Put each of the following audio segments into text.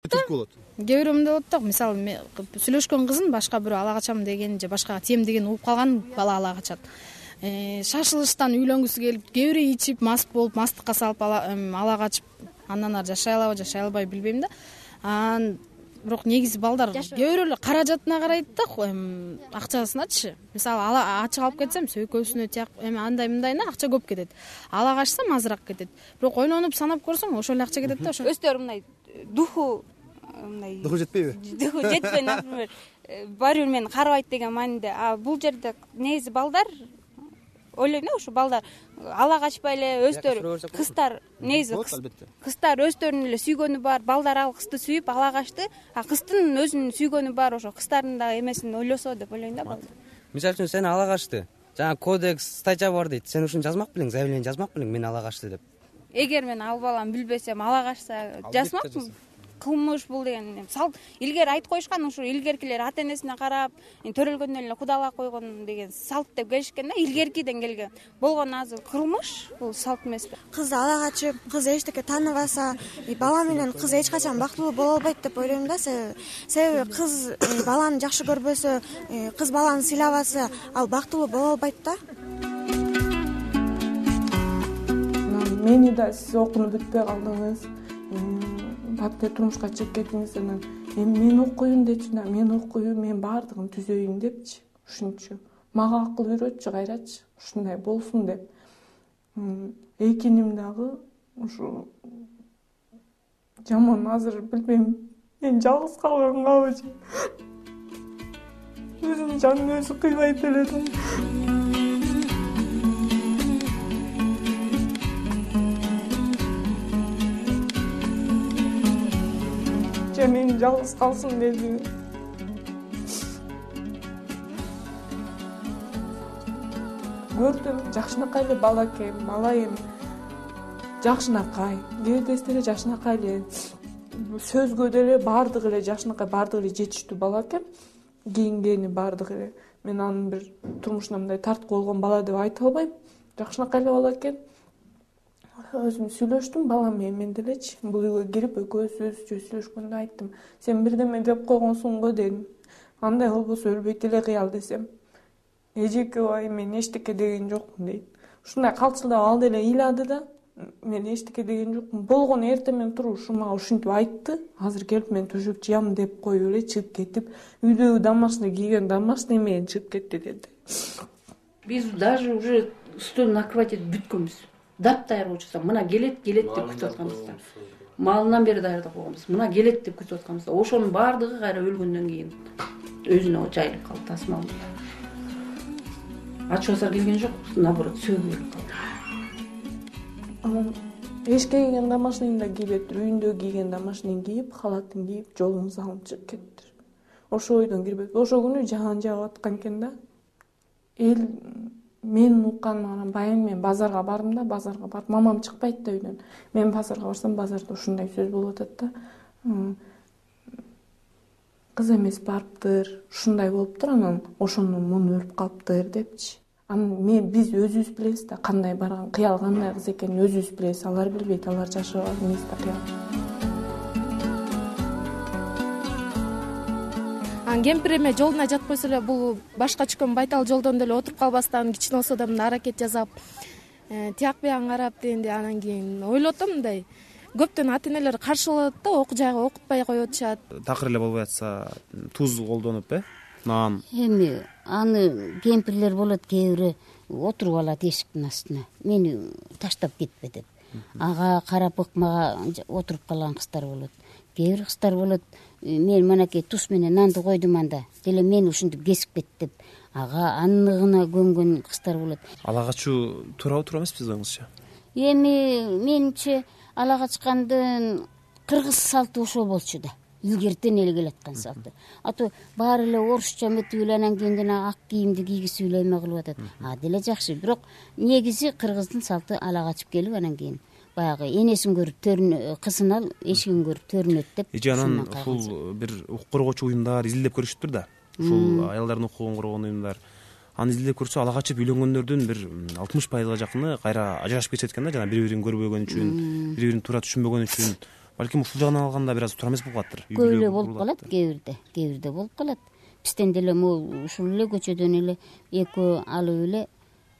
түрткү болот. Кээ бирөөмдө болот да, мисалы сүйлөшкөн кызын башка бирөө ала качам деген же башкага тием деген угуп калган бала ала качат. Шашылыштан үйлөнгүсү келип, кээ бири ичип мас болуп, мастыкка салып ала качып, андан ары жашай алабы, жашай албайбы билбейм да. Бирок негизи балдар кээ бирөөлөр каражатына карайт да, акчасыначы. Мисалы ачык алып кетсем сөйкөсүнө тияк андай мындайына акча көп кетет. Ала качсам азыраак кетет. Бирок ойлонуп санап көрсөң ошол эле акча кетет да. Өстөр мындай духу жетпейби? Духу жетпей, например, баары бир мени карабайт деген мааниде. Бул жерде негизи балдар ойлойм да, ушу балдар ала качпай эле өздөрү кыздар, негизи кыздар өздөрүнүн эле сүйгөнү бар, балдар ал кызды сүйүп ала качты, кыздын өзүнүн сүйгөнү бар, ошо кыздардын дагы эмесин ойлосо деп ойлойм да балдар. Мисалы үчүн сени ала качты, жана кодекс, статья бар дейт, сен ушуну жазмак белең, заявление жазмак белең, мени ала качты деп. Эгер мен ал баланы билбесем ала качса жазмакмын. Кылмыш бул деген салт. Илгери айтып коюшкан, ушу илгеркилер ата энесине карап, төрөлгөндөн эле кудалап койгон деген салт деп келишкен да, илгеркиден келген. Болгон азыр кылмыш, бул салт эмеспи? Кыз ала качып, кыз эчтеке тааныбаса, бала менен кыз эч качан бактылуу боло албайт деп ойлойм да. Себеби кыз баланы жакшы көрбөсө, кыз баланы сыйлабаса, ал бактылуу боло албайт да. Мени да сиз окууну бүтпөй калдыңыз. Бапте турмушка чыгып кеттиңиз, анан мен окуйм дечи да, мен окуйм, мен баардыгын түзөйүн депчи, ушунчу. Мага акыл үйрөтчү кайрачы, ушундай болсун деп. Экиним дагы ушу жаман, азыр билбейм, мен жалгыз калгангабы же. Өзүнүн жанын өзү кыйбайт эле. Мен жалгыз калсын деди. Көрдүм, жакшынакай эле бала экен, малайым. Жакшынакай, кээдесине жакшынакай эле. Сөзгө деле баардыгы эле жакшынакай, баардыгы эле жетиштүү бала экен. Кийингени баардыгы эле. Мен анын бир турмушуна мындай тартып болгон бала деп айта албайм. Жакшынакай эле бала экен. Өзүм сүйлөштүм балам менен делечи. Бул үйгө кирип экөөбүз өзүчө сүйлөшкөндө айттым. Сен бирдеме деп койгонсуң го дедим. Андай болбосо өлбөйт эле кыял десем. Эжеке бай, мен эчтеке деген жокмун дейт. Ушундай калчылдап ал деле ыйлады да. Мен эчтеке деген жокмун. Болгону эртең менен туруп ушу мага ушинтип айтты. Азыр келип мен төшөк жыям деп коюп эле чыгып кетип, үйдөгү домашний кийген домашний менен чыгып кетти деди. Биз даже уже стол накрывать этип бүткөнбүз. Дап даяргоочусам мына келет деп күтүп атканбыз да. Малынан бери даярдап койгонбуз. Мына келет деп күтүп атканбыз да. Ошонун баардыгы кайра өлгөндөн кийин өзүнө жайылып калды, тасмал. Ачуусар келген жок, наоборот сөгүп калды. Эшикке кийген домашнийин да кийбептир. Үйүндө кийген домашнийин кийип, халатын кийип, жолун салып чыгып кеттир. Ошо ойдон кирбейт. Ошо күнү жаан жаап аткан экен да. Эл мен укканым анан байым мен базарга бардым да, базарга барып, мамам чыкпайт да үйдөн. Мен базарга барсам, базарда ушундай сөз болуп атат да. Кыз эмес барыптыр, ушундай болуптур, анан ошондон муну өлүп калыптыр депчи. Анан биз өзүбүз билебиз да, кандай барган, кыял кандай кыз экенин өзүбүз билебиз, алар билбейт, алар жашаган эмес да кыял. Кемпир эме жолуна жатып койсо эле бул башка чыккан байтал жолдон деле отуруп калбастан кичине болсо да мындай аракет жасап, тияк биян карап дегенде анан кийин ойлоп атам мындай. Көптөн ата энелер каршы болот да, окуу жайга окутпай коюп атышат. Такыр эле болбой атса, туз колдонуп, нан. Эми аны кемпирлер болот, кээ бири отуруп алат эшиктин астына. Мени таштап кетпе деп. Ага карап ыкмага отуруп калган кыздар болот. Кээ бир кыздар болот, мен манакей туз менен нанды койдум анда, деле мени ушинтип кесип кет деп. Ага анныгына көмгөн кыздар болот. Ала качуу туура эмеспи өзүңүзчө? Эми менимче ала качкандын кыргыз салты ошол болчу да. Илгертен эле келаткан салты. Ато баары эле орусча метип эле анан кийин ак кийимди кийгизип эле эме кылып атат. Деле жакшы, бирок негизи кыргыздын салты ала качып келип анан кийин баягы энесин көрүп кызын ал, эшигин көрүп төрүнөт деп. Эже анан ушул бир укук коргоочу уюмдар изилдеп көрүшүптүр да. Ушул аялдардын укугун коргоон уюмдар. Аны изилдеп көрсө ала качып үйлөнгөндөрдүн бир 60% жакыны кайра ажырашып кетишет экен да, жана бири-бирин көрбөгөн үчүн, бири-бирин туура түшүнбөгөн үчүн. балким ушул жагынан алганда бир аз туура эмес болуп калаттыр. Көп эле болуп калат, кээ бирде болуп калат. Бизден деле могу ушул эле көчөдөн эле экөө алып эле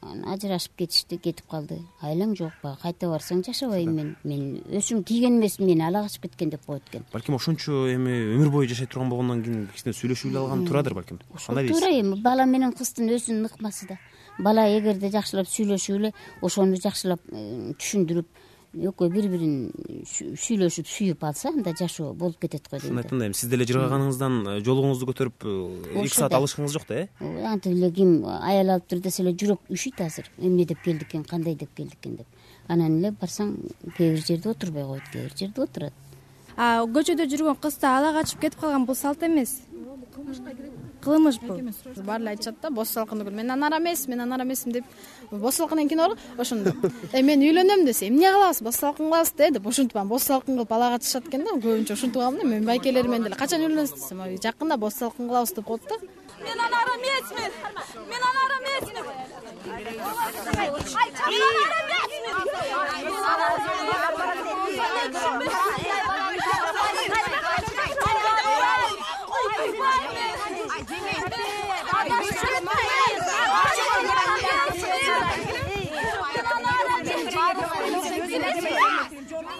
ажырашып кетишти, кетип калды. Айлаң жок баягы кайта барсаң жашабайм мен өчүм тийген эмес, мени ала качып кеткен деп коет экен. Балким ошончо эми өмүр бою жашай турган болгондон кийин кичине сүйлөшүп эле алган туурадыр балким. Ошол туура эми бала менен кыздын өзүнүн ыкмасы да. Бала эгерде жакшылап сүйлөшүп эле ошону жакшылап түшүндүрүп экөө бири-бирин сүйлөшүп сүйүп алса, анда жашоо болуп кетет го дейм. Айтам да эми сиз деле жыргаганыңыздан жолугуңузду көтөрүп 2 саат алышкыңыз жок да, Антип эле ким аял алып тур десе эле жүрөк үшүйт азыр. Эмне деп келдик экен, кандай деп келдик экен деп. Анан эле барсаң кээ бир жерде отурбай коет, кээ бир жерде отурат. Көчөдө жүргөн кызды ала качып кетип калган бул салт эмес. Кылмыш бул. Баары эле айтышат да, бос салкындыгы. Мен анара эмесмин деп. Бос салкындан кийин бар ошондо. Мен үйлөнөм десе, эмне кылабыз? Бос салкын кылабыз деп ошентип бос салкын кылып ала качышат экен да. Көбүнчө ошентип калам да. Мен байкелер менен деле качан үйлөнөсүз десем, жакында бос салкын кылабыз деп коет да. Мен анара эмесмин.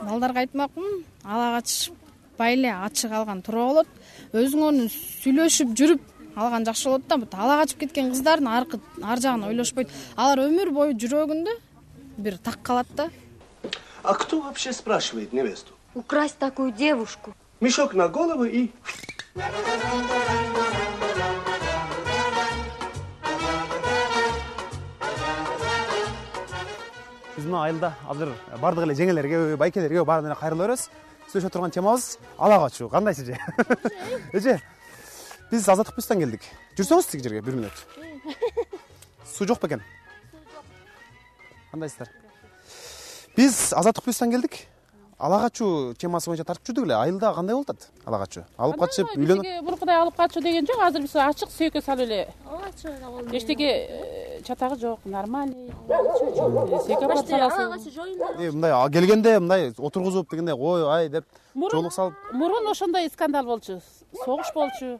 Балдарга айтмакмын, ала качпай эле ачык алган туура болот. Өзүңөрүн сүйлөшүп жүрүп алган жакшы болот да. Ала качып кеткен кыздардын ар жагын ойлошпойт. Алар өмүр бою жүрөгүндө бир так калат да. А кто вообще спрашивает невесту? Украсть такую девушку. Мешок на голову и... Биз мына айылда азыр бардык эле жеңелерге, байкелерге баарын эле кайрылып беребиз. Сүйлөшө турган темабыз ала качуу. Кандай сиже? Эже, биз Азаттык Плюстан келдик. Жүрсөңүз тиги жерге 1 мүнөт. Суу жок бекен? Кандайсыздар? Биз Азаттык Плюстан келдик. Ала качуу темасы боюнча тартып жүрдүк эле. Айылда кандай болуп атат? Ала качуу. Алып качып, үйлөнүп. Буркудай алып качуу деген жок. Азыр биз ачык сөөккө салып эле. Эчтеке чатагы жок, нормальный. Сөөккө алып саласыз. Мындай келгенде мындай отургузуп дегенде кой ай деп жолук салып. Мурун ошондой скандал болчу. Согуш болчу.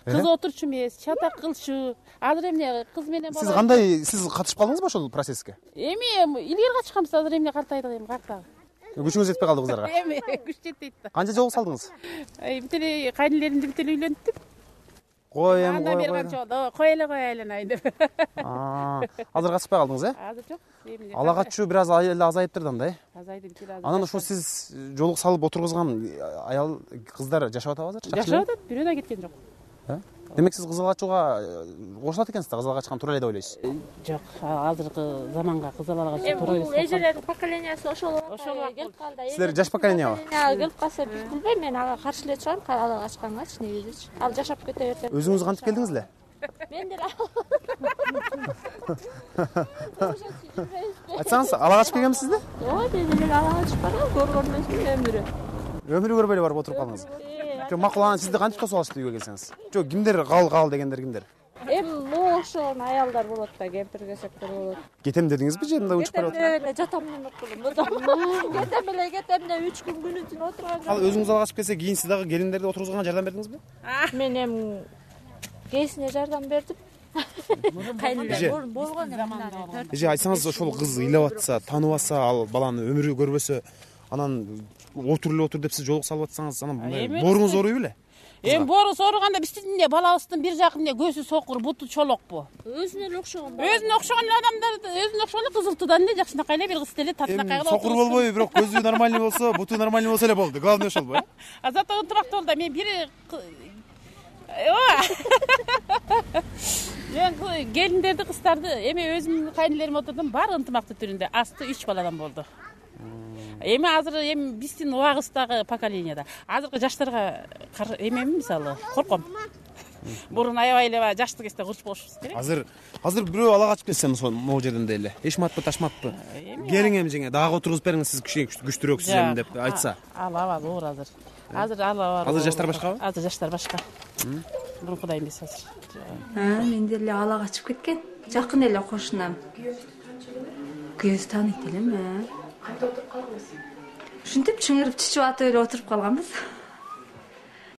Кыз отурчу эмес, чатак кылчу. Азыр эмне кыз менен бала. Сиз кандай, сиз катышып калдыңызбы ошол процесске? Эми илгери катышканбыз, азыр эмне картайдык, эми картагы. Күчүңүз жетпей калды кыздарга. Эми күч жетпейт да. Канча жолук салдыңыз? Бүтеле кайнелеримди бүтеле үйлөнтүп. Кой эми кой. Анда бери канча, кой эле айланайын деп. Азыр катышпай калдыңыз, Азыр жок. Ала качуу бир аз азайыптыр да анда, Азайды бир аз. Анан ошо сиз жолук салып отургузган аял кыздар жашап атабы азыр? Жашап атат, бирөө да кеткен жок. Демек сиз кыз ала качууга кошулат экенсиз да, кыз ала качкан туура эле деп ойлойсуз? Жок, азыркы заманга кыз ала качуу туура эмес. Бул эжелердин поколениясы ошол келип калды. Силер жаш поколениябы? Келип калса билбейм, мен ага каршы эле чыгам, ала качкангачы, негизичи. Ал жашап кете берсе. Өзүңүз кантип келдиңиз эле? Мен деле. Айтсаңыз, ала качып келгенсиз да? Ой, мен деле ала качып барам, көргөн эмесмин өмүрү. Өмүрү көрбөй эле барып отуруп калдыңыз. Жок, макул, анан сизди кантип тосуп алышты үйгө келсеңиз? Жок, кимдер кал дегендер кимдер? Эми могу окшогон аялдар болот да, кемпир-кесектер болот. Кетем дедиңизби же мындай учуп барып? Кетем, жатам менен Кетем эле 3 күн күнү түн отурган. Ал өзүңүз ала качып келсе, кийин сиз дагы келиндерди отургузганга жардам бердиңизби? Мен эми кээсине жардам бердим. Кайнелер болгон заманда. Эже, айтсаңыз, ошол кыз ыйлап атса, таанып атса, ал баланы өмүрү көрбөсө, анан отур деп сиз жолук салып атсаңыз, анан бооруңуз ооруйбу эле? Эми боорубуз ооруганда биздин эмне балабыздын бир жакы эмне көзү сокур, буту чолокпу. Өзүнө эле окшогон. Өзүнө окшогон адамдар, өзүнө окшогон эле кызылтуудан эле жакшынакай эле бир кыз деле татынакай кылып. Сокур болбойбу, бирок көзү нормальный болсо, буту нормальный болсо эле болду. Главное ошол го. А зато ынтымактуу болду да, мен бири мен келиндерди, кыздарды, эми өзүмдүн кайнелерим отурдум, баары ынтымактуу түрүндө, асты 3 баладан болду. Эми азыр биздин убагыбыздагы поколениеда азыркы жаштарга эмеми мисалы корком. Бурун аябай эле жашты кезде курч болушубуз керек. Азыр бирөө ала качып келсе, могу жерден деле эшматпы, ташматпы? Келиң эми жеңе, дагы отургузуп бериңиз, сиз күчтүүрөксүз эми деп айтса. Алабыз оор азыр. Азыр алабыз. Азыр жаштар башкабы? Азыр жаштар башка. Бурункудай эмес азыр. Мен деле ала качып кеткен. Жакын эле кошунам. Күйөөсү тааныйт элем. Кайда отуруп калдыңыз? ушинтип чыңырып чичип атып эле отуруп калганбыз.